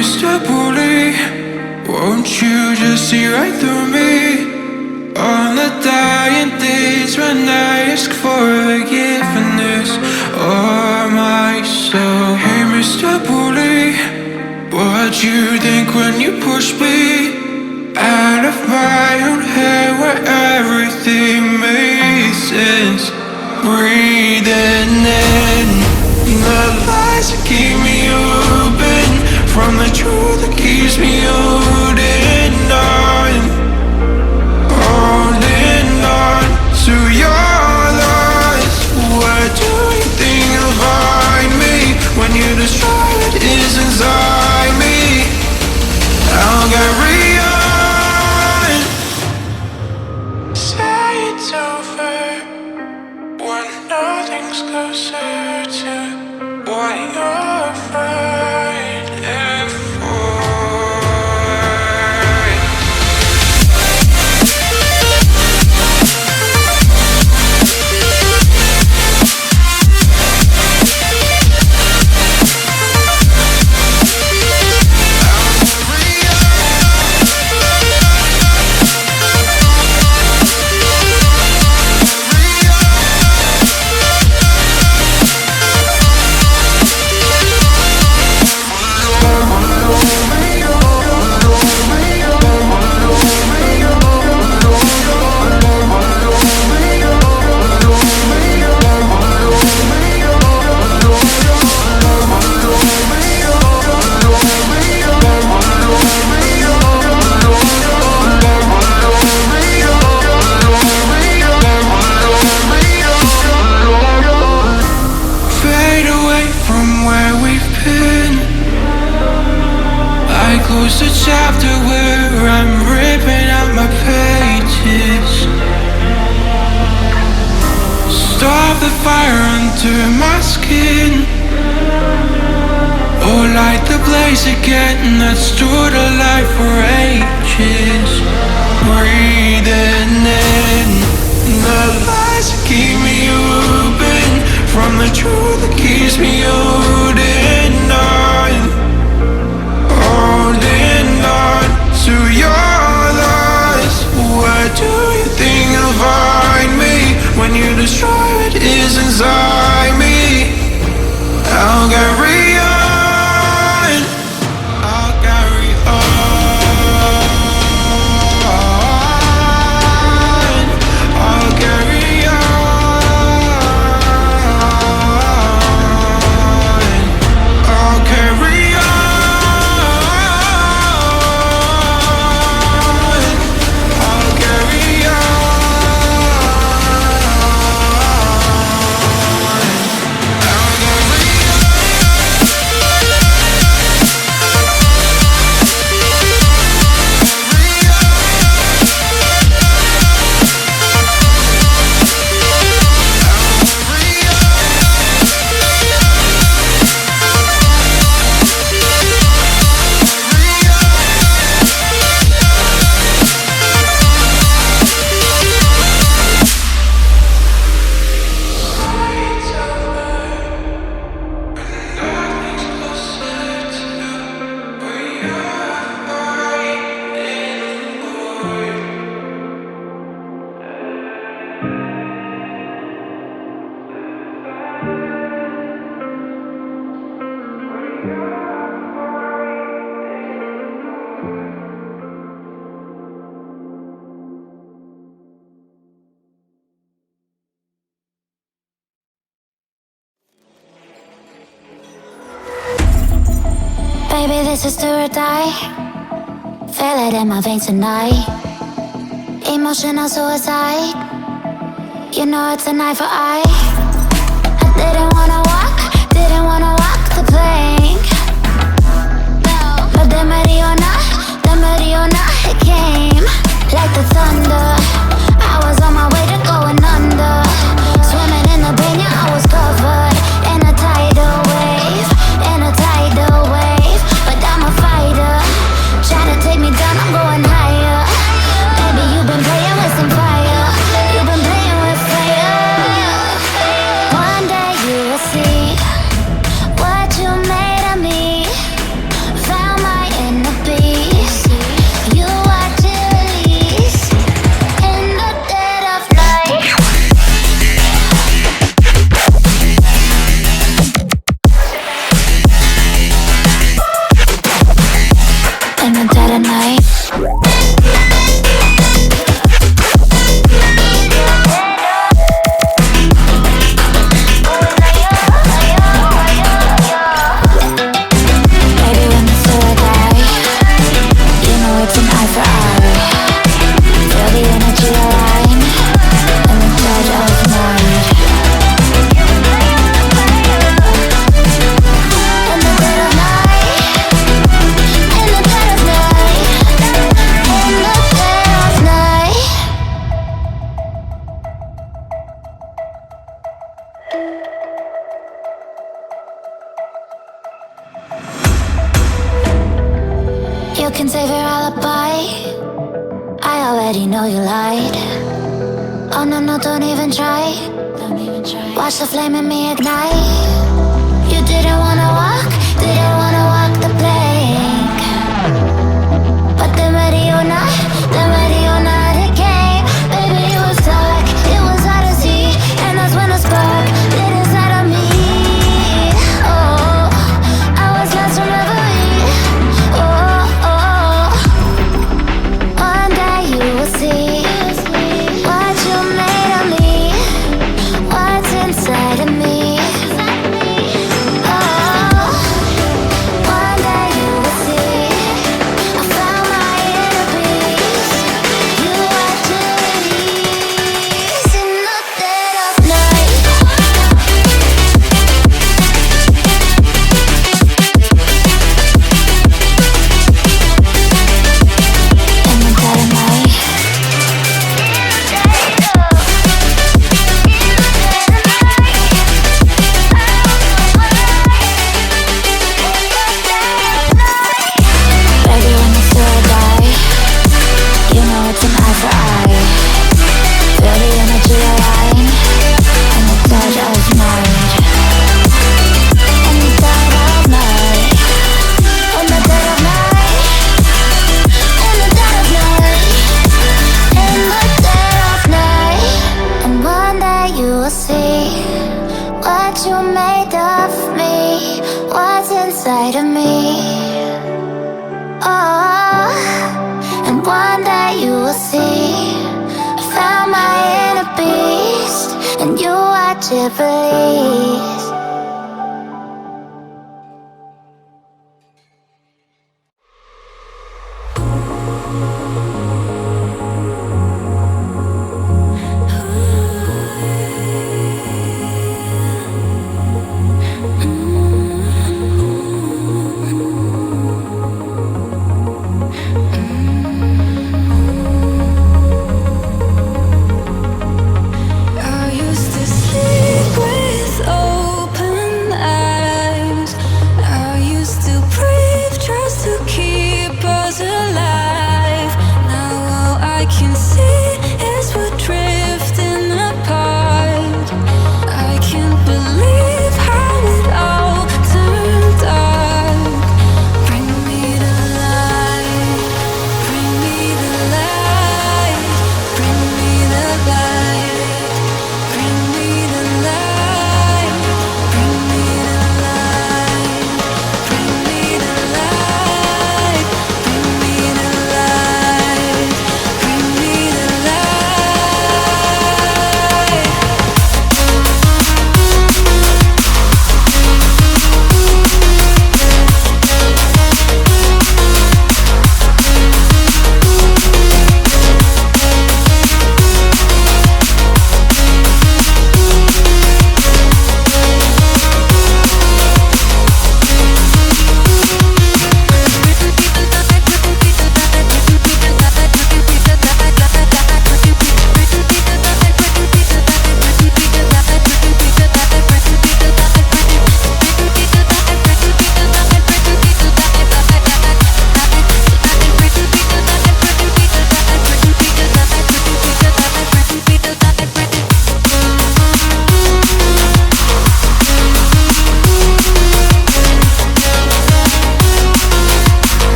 Mr. Bully, won't you just see right through me? On the dying days when I ask for forgiveness or myself. Hey Mr. Bully, what'd you think when you pushed me out of my own head where everything made sense? Breathing in the lies that keep me open from the truth that keeps me holding on. Holding on to your lies. Where do you think you'll find me when you destroy what is inside me? I'll carry on. Say it's over when nothing's closer to what you're fighting for. Close the chapter where I'm ripping out my pages. Stop the fire under my skin, or light the blaze again that stood alive for ages. Breathing in the lies that keep me open from the truth that keeps me holding on. Holding on to your lies. Where do you think you'll find me when you destroy what is inside me? I'll carry on. I'll carry on. I'll carry on. I'll carry on. Baby, this is do or die. Feel it in my veins tonight. Emotional suicide. You know it's an eye for eye. I didn't wanna walk the plank. But the Mariona, it came like the thunder. I was on my way to going under. Swimming in the pain, yeah, I was covered in a tidal wave, But I'm a fighter. Try to take me down, I'm going higher. Baby, you've been playing with some fire. You've been playing with fire. One day you will see can save your alibi. I already know you lied. Oh no, no, don't even try. Watch the flame in me ignite. You didn't wanna walk the plank. But then ready or not, it came. Baby, it was dark, it was hard to see. And that's when the spark lit inside of me. Oh, I was lost from reverie. Oh, oh, one day you will see what you made of me, what's inside of me. Oh, one day you will see I found my inner peace. You are to release in the dead of night. In the dead of night. Baby, when you say die, you know it's an eye for eye. Feel the energy align, and the touch of night. In the dead of night. In the dead of night. In the dead of night. In the dead of night. And one day you will see what you made of me, what's inside of me. Oh, and one day you will see I found my inner beast, and you are to release. I used to sleep with open eyes. I used to brave just to keep us alive. Now all I can see is we're drifting apart. I can't believe how it all turned dark. Bring me the light, bring me the light, bring me the light. Bring me the light, bring me the light, bring me the light, bring me the light, bring me the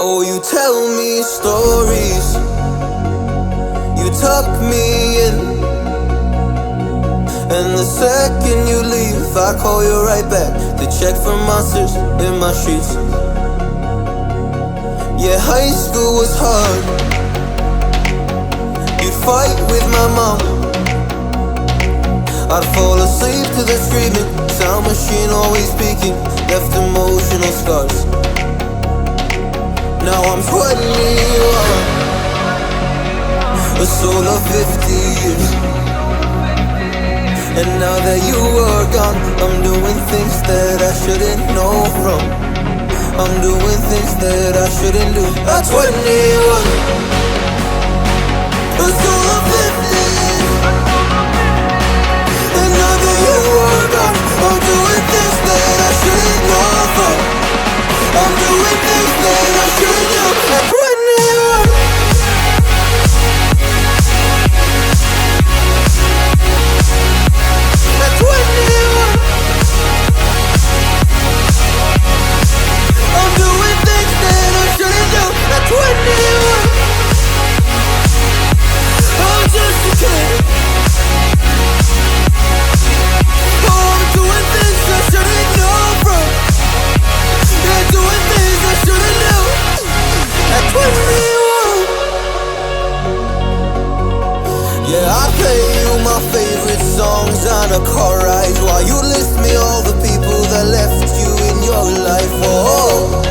Oh, you tell me stories, you tuck me in, and the second you leave, I call you right back to check for monsters in my sheets. Yeah, high school was hard. You'd fight with my mom, I'd fall asleep to the screaming, sound machine always speaking, left emotional scars. Now I'm 21, a soul of 50 years. And now that you are gone, I'm doing things that I shouldn't know from. I'm doing things that I shouldn't do. At 21, a soul of 50 years. And now that you are gone, I'm doing things that I shouldn't know from. I'm doing things that I shouldn't do. At 21. At 21. I'm doing things that I shouldn't do. At 21. I'm just a kid. Oh, I'm doing things I shouldn't know from. Yeah, doing things I shouldn't do. At 21. Yeah, I play you my favorite songs on a car ride while you list me all the people that left you in your life. Oh,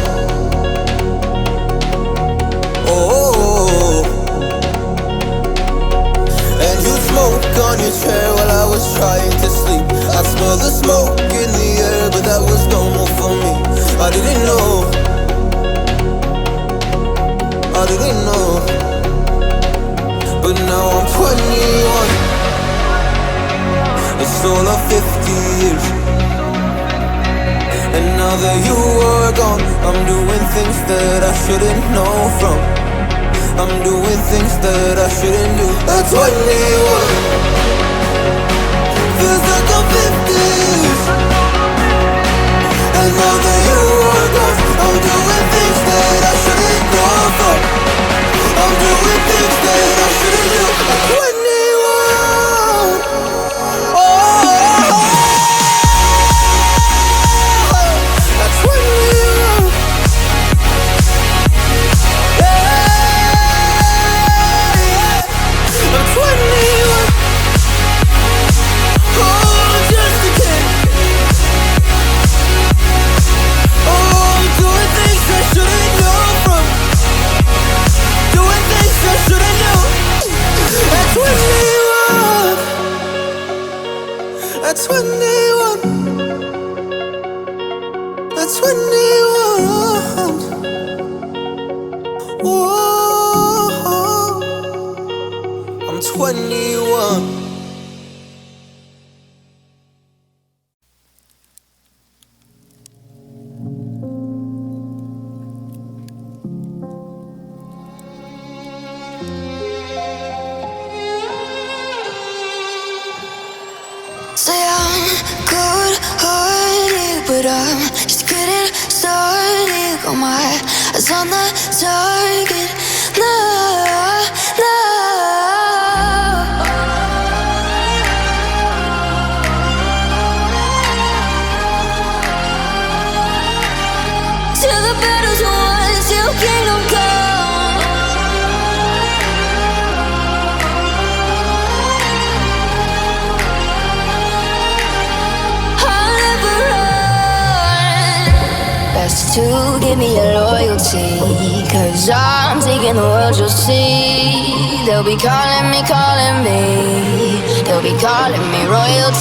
oh, oh. And you smoke on your chair while I was trying to sleep. I smell the smoke in the air, but that was normal for me. I didn't know, I didn't know. But now I'm 21, a soul of 50 years. And now that you are gone, I'm doing things that I shouldn't know from. I'm doing things that I shouldn't do. At 21, feels like I'm 50 years. And now that you are gone, I'm doing things that I shouldn't know from. I'm doing things that I shouldn't do. At 21. Oh, at 21. Yeah, I'm 21. Oh, I'm just a kid. Oh, I'm doing things I shouldn't know from. Doing things I shouldn't do. At 21. At 21. At 21. Whoa. I'm 21. Say I'm good-hearted, but I'm just getting started. Got my eyes on the target. No, no. Till the battle's won, till kingdom come. Best to give me your loyalty, 'cause I'm taking the world, you'll see. They'll be calling me, they'll be calling me royalty.